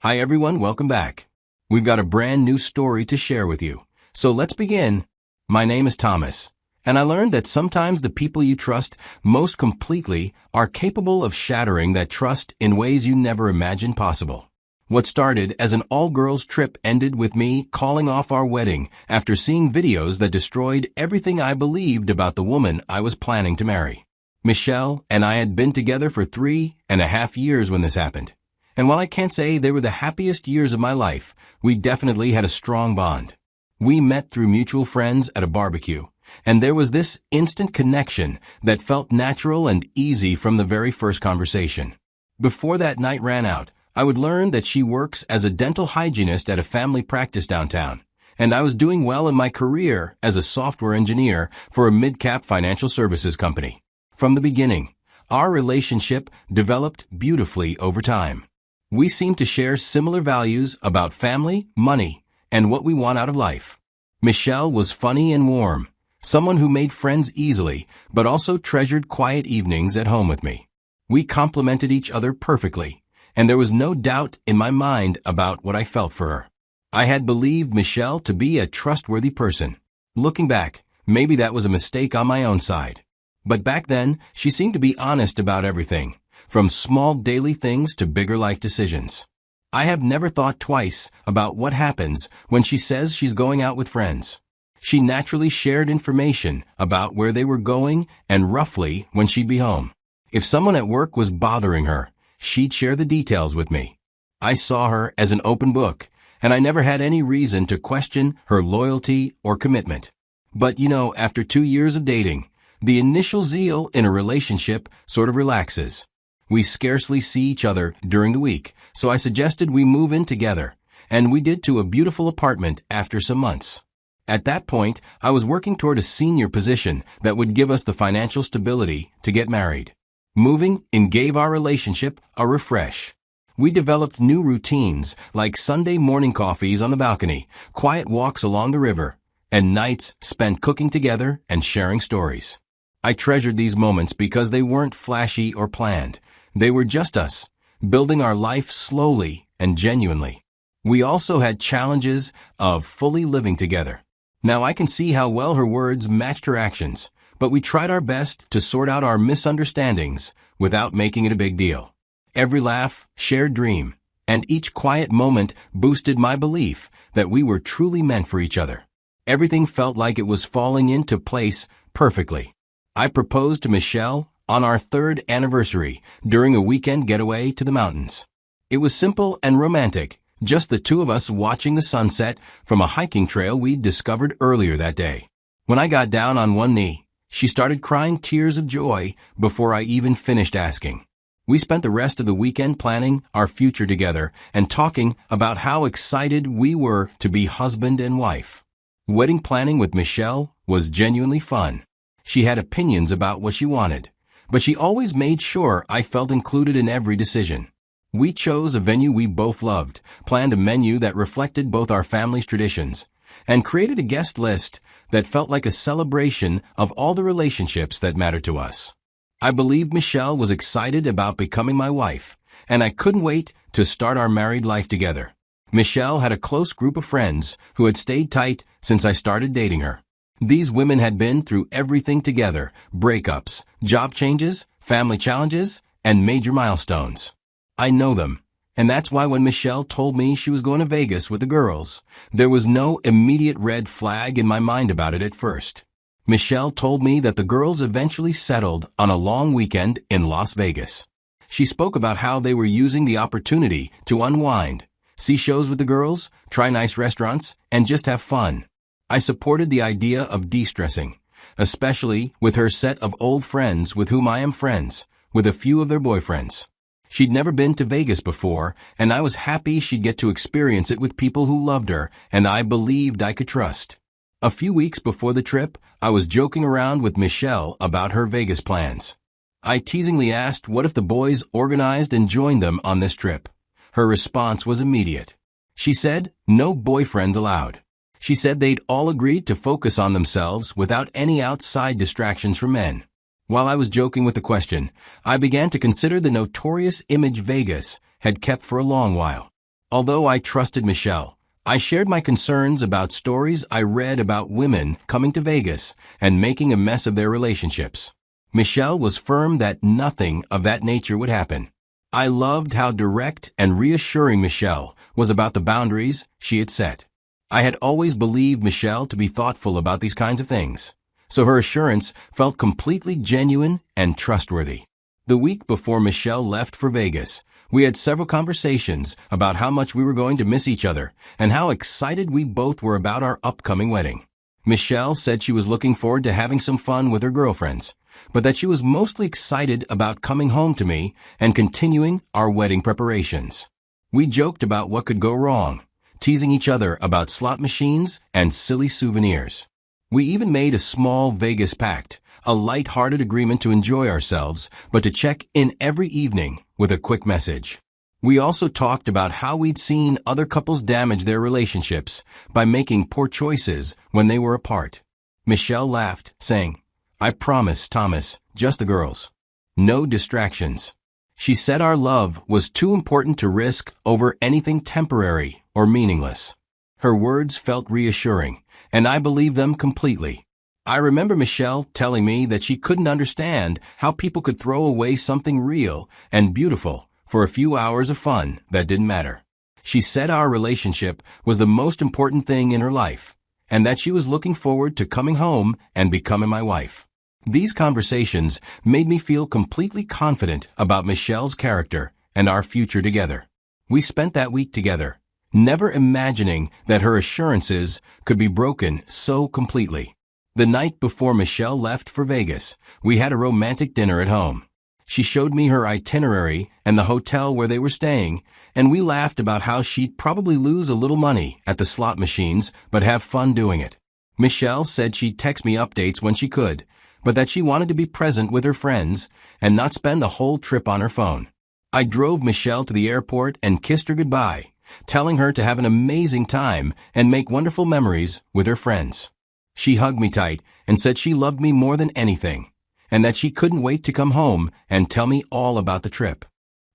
Hi everyone, welcome back. We've got a brand new story to share with you. So let's begin. My name is Thomas, and I learned that sometimes the people you trust most completely are capable of shattering that trust in ways you never imagined possible. What started as an all-girls trip ended with me calling off our wedding after seeing videos that destroyed everything I believed about the woman I was planning to marry. Michelle and I had been together for 3.5 years when this happened. And while I can't say they were the happiest years of my life, we definitely had a strong bond. We met through mutual friends at a barbecue, and there was this instant connection that felt natural and easy from the very first conversation. Before that night ran out, I would learn that she works as a dental hygienist at a family practice downtown, and I was doing well in my career as a software engineer for a mid-cap financial services company. From the beginning, our relationship developed beautifully over time. We seemed to share similar values about family, money, and what we want out of life. Michelle was funny and warm, someone who made friends easily, but also treasured quiet evenings at home with me. We complemented each other perfectly, and there was no doubt in my mind about what I felt for her. I had believed Michelle to be a trustworthy person. Looking back, maybe that was a mistake on my own side. But back then, she seemed to be honest about everything, from small daily things to bigger life decisions. I have never thought twice about what happens when she says she's going out with friends. She naturally shared information about where they were going and roughly when she'd be home. If someone at work was bothering her, she'd share the details with me. I saw her as an open book, and I never had any reason to question her loyalty or commitment. But after 2 years of dating, the initial zeal in a relationship sort of relaxes. We scarcely see each other during the week, so I suggested we move in together, and we did to a beautiful apartment after some months. At that point, I was working toward a senior position that would give us the financial stability to get married. Moving in gave our relationship a refresh. We developed new routines like Sunday morning coffees on the balcony, quiet walks along the river, and nights spent cooking together and sharing stories. I treasured these moments because they weren't flashy or planned. They were just us, building our life slowly and genuinely. We also had challenges of fully living together. Now I can see how well her words matched her actions, but we tried our best to sort out our misunderstandings without making it a big deal. Every laugh, shared dream, and each quiet moment boosted my belief that we were truly meant for each other. Everything felt like it was falling into place perfectly. I proposed to Michelle on our 3rd anniversary during a weekend getaway to the mountains. It was simple and romantic, just the two of us watching the sunset from a hiking trail we'd discovered earlier that day. When I got down on one knee, she started crying tears of joy before I even finished asking. We spent the rest of the weekend planning our future together and talking about how excited we were to be husband and wife. Wedding planning with Michelle was genuinely fun. She had opinions about what she wanted, but she always made sure I felt included in every decision. We chose a venue we both loved, planned a menu that reflected both our family's traditions, and created a guest list that felt like a celebration of all the relationships that mattered to us. I believed Michelle was excited about becoming my wife, and I couldn't wait to start our married life together. Michelle had a close group of friends who had stayed tight since I started dating her. These women had been through everything together: breakups, job changes, family challenges, and major milestones. I know them, and that's why when Michelle told me she was going to Vegas with the girls, there was no immediate red flag in my mind about it at first. Michelle told me that the girls eventually settled on a long weekend in Las Vegas. She spoke about how they were using the opportunity to unwind, see shows with the girls, try nice restaurants, and just have fun. I supported the idea of de-stressing, especially with her set of old friends with whom I am friends, with a few of their boyfriends. She'd never been to Vegas before, and I was happy she'd get to experience it with people who loved her and I believed I could trust. A few weeks before the trip, I was joking around with Michelle about her Vegas plans. I teasingly asked what if the boys organized and joined them on this trip. Her response was immediate. She said, "No boyfriends allowed." She said they'd all agreed to focus on themselves without any outside distractions from men. While I was joking with the question, I began to consider the notorious image Vegas had kept for a long while. Although I trusted Michelle, I shared my concerns about stories I read about women coming to Vegas and making a mess of their relationships. Michelle was firm that nothing of that nature would happen. I loved how direct and reassuring Michelle was about the boundaries she had set. I had always believed Michelle to be thoughtful about these kinds of things, so her assurance felt completely genuine and trustworthy. The week before Michelle left for Vegas, we had several conversations about how much we were going to miss each other and how excited we both were about our upcoming wedding. Michelle said she was looking forward to having some fun with her girlfriends, but that she was mostly excited about coming home to me and continuing our wedding preparations. We joked about what could go wrong, teasing each other about slot machines and silly souvenirs. We even made a small Vegas pact, a light-hearted agreement to enjoy ourselves, but to check in every evening with a quick message. We also talked about how we'd seen other couples damage their relationships by making poor choices when they were apart. Michelle laughed, saying, "I promise, Thomas, just the girls. No distractions." She said our love was too important to risk over anything temporary or meaningless. Her words felt reassuring, and I believed them completely. I remember Michelle telling me that she couldn't understand how people could throw away something real and beautiful for a few hours of fun that didn't matter. She said our relationship was the most important thing in her life, and that she was looking forward to coming home and becoming my wife. These conversations made me feel completely confident about Michelle's character and our future together. We spent that week together, never imagining that her assurances could be broken so completely. The night before Michelle left for Vegas, we had a romantic dinner at home. She showed me her itinerary and the hotel where they were staying, and we laughed about how she'd probably lose a little money at the slot machines but have fun doing it. Michelle said she'd text me updates when she could, but that she wanted to be present with her friends and not spend the whole trip on her phone. I drove Michelle to the airport and kissed her goodbye, telling her to have an amazing time and make wonderful memories with her friends. She hugged me tight and said she loved me more than anything, and that she couldn't wait to come home and tell me all about the trip.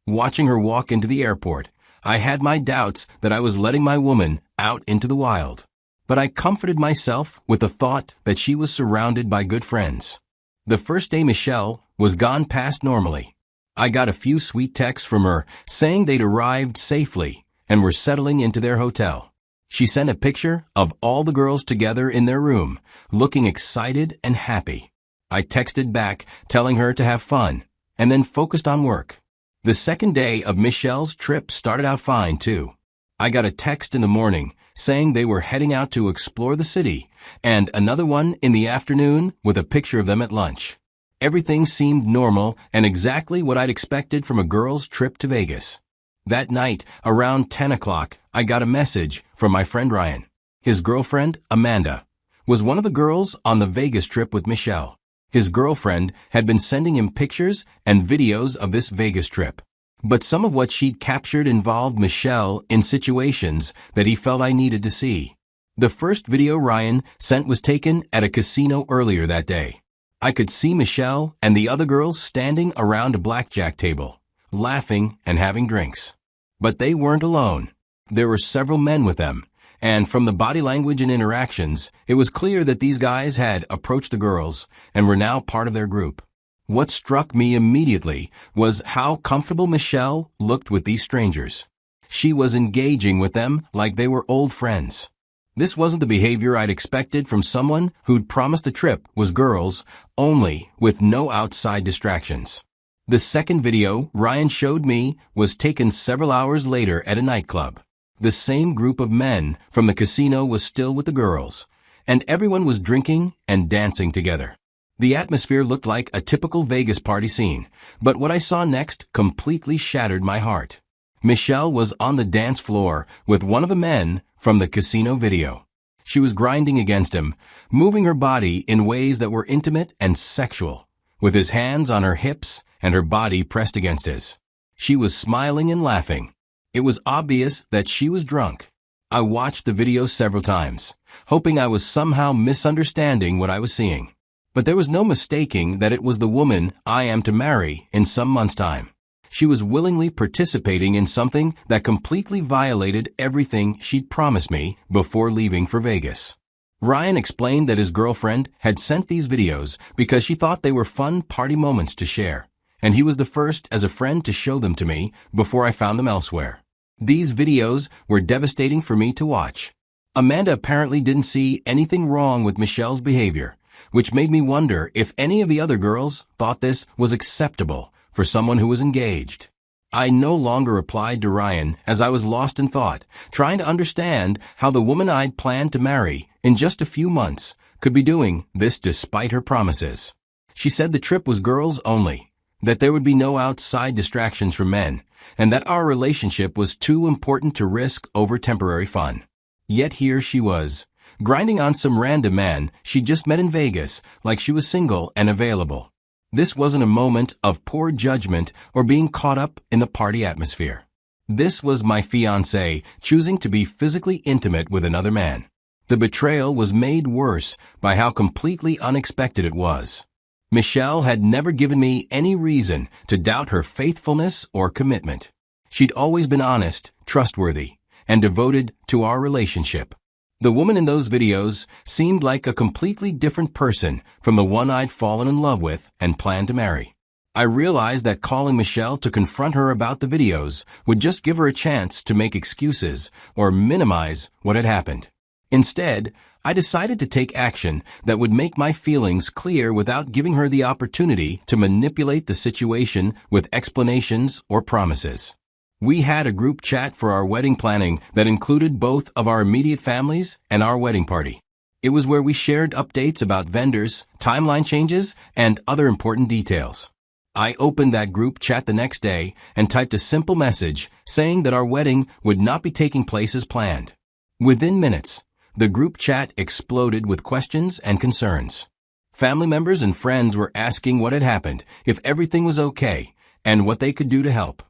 Watching her walk into the airport, I had my doubts that I was letting my woman out into the wild. But I comforted myself with the thought that she was surrounded by good friends. The first day Michelle was gone past normally. I got a few sweet texts from her saying they'd arrived safely and were settling into their hotel. She sent a picture of all the girls together in their room, looking excited and happy. I texted back, telling her to have fun, and then focused on work. The second day of Michelle's trip started out fine, too. I got a text in the morning saying they were heading out to explore the city, and another one in the afternoon with a picture of them at lunch. Everything seemed normal and exactly what I'd expected from a girl's trip to Vegas. That night, around 10 o'clock, I got a message from my friend Ryan. His girlfriend, Amanda, was one of the girls on the Vegas trip with Michelle. His girlfriend had been sending him pictures and videos of this Vegas trip, but some of what she'd captured involved Michelle in situations that he felt I needed to see. The first video Ryan sent was taken at a casino earlier that day. I could see Michelle and the other girls standing around a blackjack table, laughing and having drinks. But they weren't alone. There were several men with them, and from the body language and interactions, it was clear that these guys had approached the girls and were now part of their group. What struck me immediately was how comfortable Michelle looked with these strangers. She was engaging with them like they were old friends. This wasn't the behavior I'd expected from someone who'd promised a trip with girls only with no outside distractions. The second video Ryan showed me was taken several hours later at a nightclub. The same group of men from the casino was still with the girls, and everyone was drinking and dancing together. The atmosphere looked like a typical Vegas party scene, but what I saw next completely shattered my heart. Michelle was on the dance floor with one of the men from the casino video. She was grinding against him, moving her body in ways that were intimate and sexual, with his hands on her hips and her body pressed against his. She was smiling and laughing. It was obvious that she was drunk. I watched the video several times, hoping I was somehow misunderstanding what I was seeing. But there was no mistaking that it was the woman I am to marry in some months' time. She was willingly participating in something that completely violated everything she'd promised me before leaving for Vegas. Ryan explained that his girlfriend had sent these videos because she thought they were fun party moments to share, and he was the first as a friend to show them to me before I found them elsewhere. These videos were devastating for me to watch. Amanda apparently didn't see anything wrong with Michelle's behavior, which made me wonder if any of the other girls thought this was acceptable for someone who was engaged. I no longer replied to Ryan as I was lost in thought, trying to understand how the woman I'd planned to marry in just a few months could be doing this despite her promises. She said the trip was girls only, that there would be no outside distractions from men, and that our relationship was too important to risk over temporary fun. Yet here she was, grinding on some random man she just met in Vegas like she was single and available. This wasn't a moment of poor judgment or being caught up in the party atmosphere. This was my fiancé choosing to be physically intimate with another man. The betrayal was made worse by how completely unexpected it was. Michelle had never given me any reason to doubt her faithfulness or commitment. She'd always been honest, trustworthy, and devoted to our relationship. The woman in those videos seemed like a completely different person from the one I'd fallen in love with and planned to marry. I realized that calling Michelle to confront her about the videos would just give her a chance to make excuses or minimize what had happened. Instead, I decided to take action that would make my feelings clear without giving her the opportunity to manipulate the situation with explanations or promises. We had a group chat for our wedding planning that included both of our immediate families and our wedding party. It was where we shared updates about vendors, timeline changes, and other important details. I opened that group chat the next day and typed a simple message saying that our wedding would not be taking place as planned. Within minutes, the group chat exploded with questions and concerns. Family members and friends were asking what had happened, if everything was okay, and what they could do to help.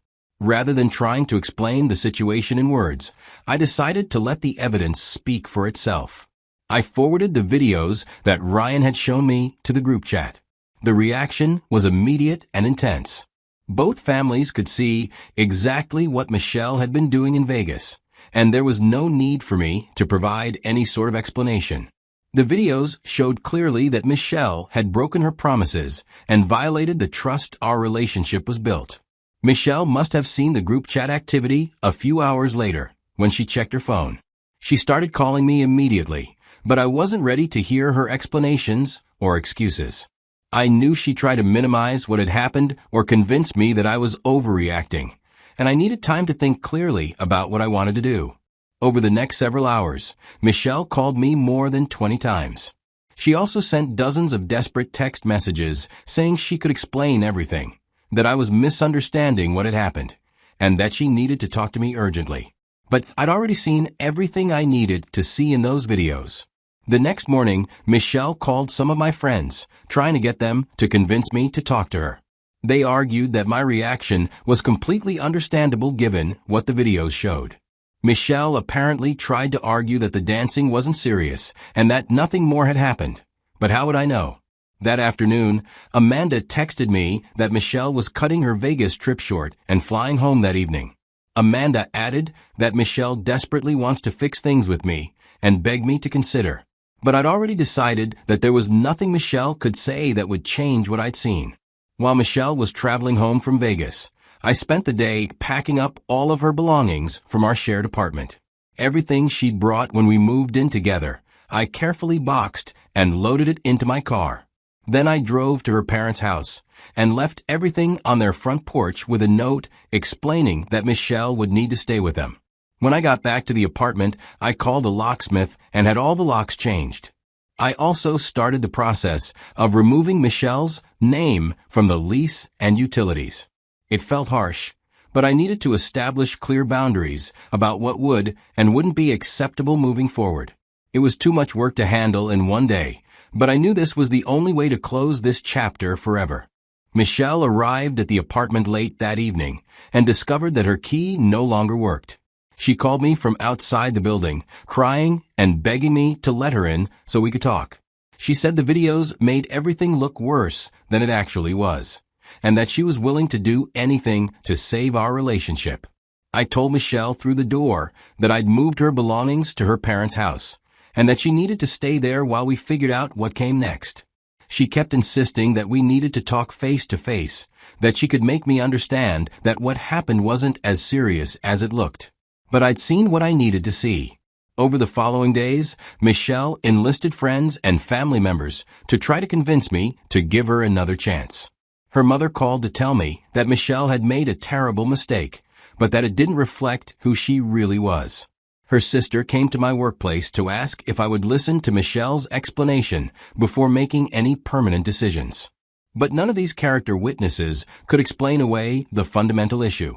Rather than trying to explain the situation in words, I decided to let the evidence speak for itself. I forwarded the videos that Ryan had shown me to the group chat. The reaction was immediate and intense. Both families could see exactly what Michelle had been doing in Vegas, and there was no need for me to provide any sort of explanation. The videos showed clearly that Michelle had broken her promises and violated the trust our relationship was built. Michelle must have seen the group chat activity a few hours later when she checked her phone. She started calling me immediately, but I wasn't ready to hear her explanations or excuses. I knew she tried to minimize what had happened or convince me that I was overreacting, and I needed time to think clearly about what I wanted to do. Over the next several hours, Michelle called me more than 20 times. She also sent dozens of desperate text messages saying she could explain everything, that I was misunderstanding what had happened, and that she needed to talk to me urgently. But I'd already seen everything I needed to see in those videos. The next morning, Michelle called some of my friends, trying to get them to convince me to talk to her. They argued that my reaction was completely understandable given what the videos showed. Michelle apparently tried to argue that the dancing wasn't serious and that nothing more had happened. But how would I know? That afternoon, Amanda texted me that Michelle was cutting her Vegas trip short and flying home that evening. Amanda added that Michelle desperately wants to fix things with me and begged me to consider. But I'd already decided that there was nothing Michelle could say that would change what I'd seen. While Michelle was traveling home from Vegas, I spent the day packing up all of her belongings from our shared apartment. Everything she'd brought when we moved in together, I carefully boxed and loaded it into my car. Then I drove to her parents' house and left everything on their front porch with a note explaining that Michelle would need to stay with them. When I got back to the apartment, I called a locksmith and had all the locks changed. I also started the process of removing Michelle's name from the lease and utilities. It felt harsh, but I needed to establish clear boundaries about what would and wouldn't be acceptable moving forward. It was too much work to handle in one day, but I knew this was the only way to close this chapter forever. Michelle arrived at the apartment late that evening and discovered that her key no longer worked. She called me from outside the building, crying and begging me to let her in so we could talk. She said the videos made everything look worse than it actually was, and that she was willing to do anything to save our relationship. I told Michelle through the door that I'd moved her belongings to her parents' house, and that she needed to stay there while we figured out what came next. She kept insisting that we needed to talk face to face, that she could make me understand that what happened wasn't as serious as it looked. But I'd seen what I needed to see. Over the following days, Michelle enlisted friends and family members to try to convince me to give her another chance. Her mother called to tell me that Michelle had made a terrible mistake, but that it didn't reflect who she really was. Her sister came to my workplace to ask if I would listen to Michelle's explanation before making any permanent decisions. But none of these character witnesses could explain away the fundamental issue.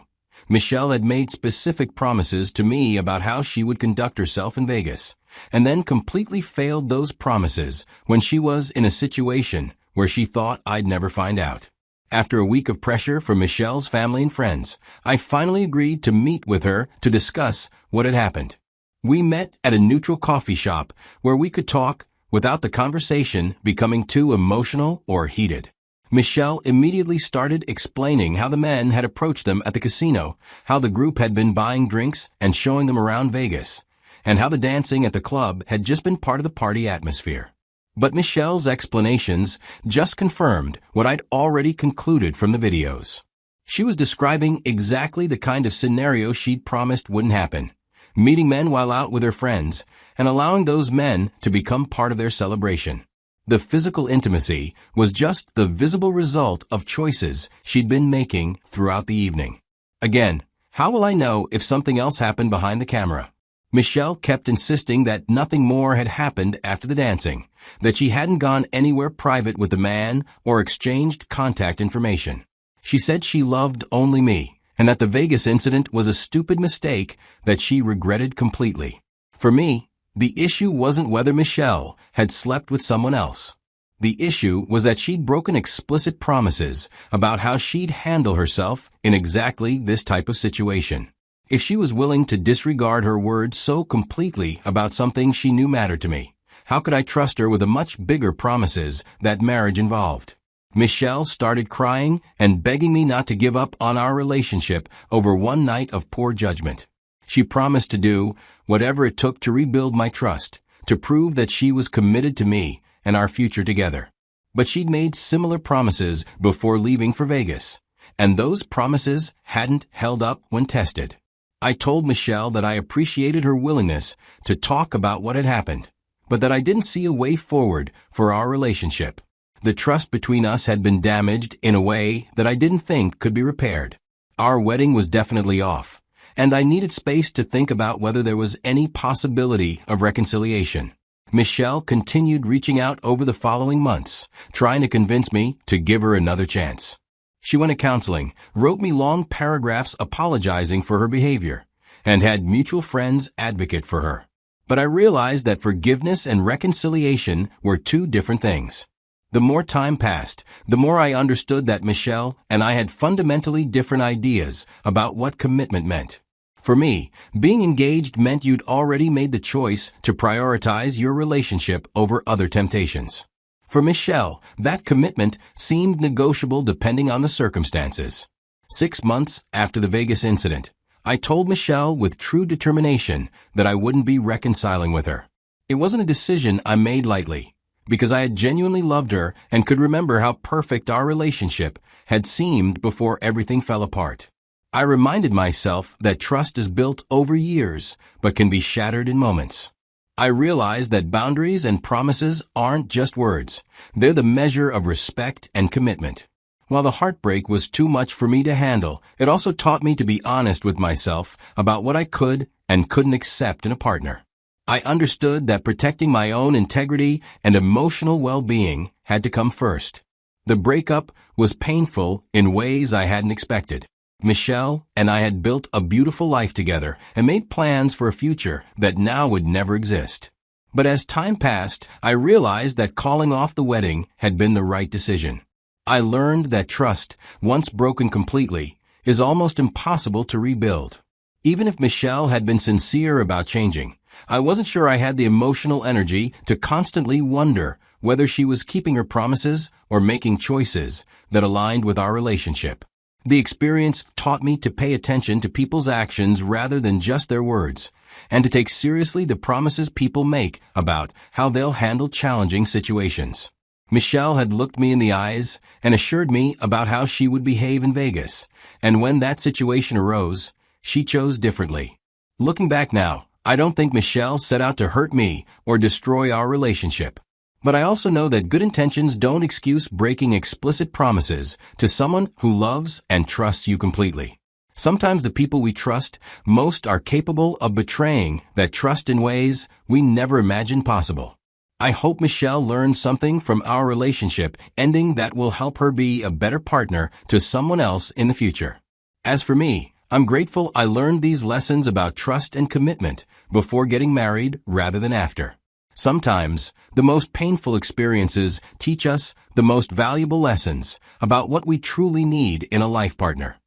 Michelle had made specific promises to me about how she would conduct herself in Vegas, and then completely failed those promises when she was in a situation where she thought I'd never find out. After a week of pressure from Michelle's family and friends, I finally agreed to meet with her to discuss what had happened. We met at a neutral coffee shop where we could talk without the conversation becoming too emotional or heated. Michelle immediately started explaining how the men had approached them at the casino, how the group had been buying drinks and showing them around Vegas, and how the dancing at the club had just been part of the party atmosphere. But Michelle's explanations just confirmed what I'd already concluded from the videos. She was describing exactly the kind of scenario she'd promised wouldn't happen, meeting men while out with her friends and allowing those men to become part of their celebration. The physical intimacy was just the visible result of choices she'd been making throughout the evening. Again, how will I know if something else happened behind the camera? Michelle kept insisting that nothing more had happened after the dancing, that she hadn't gone anywhere private with the man or exchanged contact information. She said she loved only me, and that the Vegas incident was a stupid mistake that she regretted completely. For me, the issue wasn't whether Michelle had slept with someone else. The issue was that she'd broken explicit promises about how she'd handle herself in exactly this type of situation. If she was willing to disregard her words so completely about something she knew mattered to me, how could I trust her with the much bigger promises that marriage involved? Michelle started crying and begging me not to give up on our relationship over one night of poor judgment. She promised to do whatever it took to rebuild my trust, to prove that she was committed to me and our future together. But she'd made similar promises before leaving for Vegas, and those promises hadn't held up when tested. I told Michelle that I appreciated her willingness to talk about what had happened, but that I didn't see a way forward for our relationship. The trust between us had been damaged in a way that I didn't think could be repaired. Our wedding was definitely off, and I needed space to think about whether there was any possibility of reconciliation. Michelle continued reaching out over the following months, trying to convince me to give her another chance. She went to counseling, wrote me long paragraphs apologizing for her behavior, and had mutual friends advocate for her. But I realized that forgiveness and reconciliation were two different things. The more time passed, the more I understood that Michelle and I had fundamentally different ideas about what commitment meant. For me, being engaged meant you'd already made the choice to prioritize your relationship over other temptations. For Michelle, that commitment seemed negotiable depending on the circumstances. 6 months after the Vegas incident, I told Michelle with true determination that I wouldn't be reconciling with her. It wasn't a decision I made lightly, because I had genuinely loved her and could remember how perfect our relationship had seemed before everything fell apart. I reminded myself that trust is built over years, but can be shattered in moments. I realized that boundaries and promises aren't just words. They're the measure of respect and commitment. While the heartbreak was too much for me to handle, it also taught me to be honest with myself about what I could and couldn't accept in a partner. I understood that protecting my own integrity and emotional well-being had to come first. The breakup was painful in ways I hadn't expected. Michelle and I had built a beautiful life together and made plans for a future that now would never exist. But as time passed, I realized that calling off the wedding had been the right decision. I learned that trust, once broken completely, is almost impossible to rebuild. Even if Michelle had been sincere about changing, I wasn't sure I had the emotional energy to constantly wonder whether she was keeping her promises or making choices that aligned with our relationship. The experience taught me to pay attention to people's actions rather than just their words, and to take seriously the promises people make about how they'll handle challenging situations. Michelle had looked me in the eyes and assured me about how she would behave in Vegas, and when that situation arose, she chose differently. Looking back now, I don't think Michelle set out to hurt me or destroy our relationship. But I also know that good intentions don't excuse breaking explicit promises to someone who loves and trusts you completely. Sometimes the people we trust most are capable of betraying that trust in ways we never imagined possible. I hope Michelle learned something from our relationship ending that will help her be a better partner to someone else in the future. As for me, I'm grateful I learned these lessons about trust and commitment before getting married rather than after. Sometimes, the most painful experiences teach us the most valuable lessons about what we truly need in a life partner.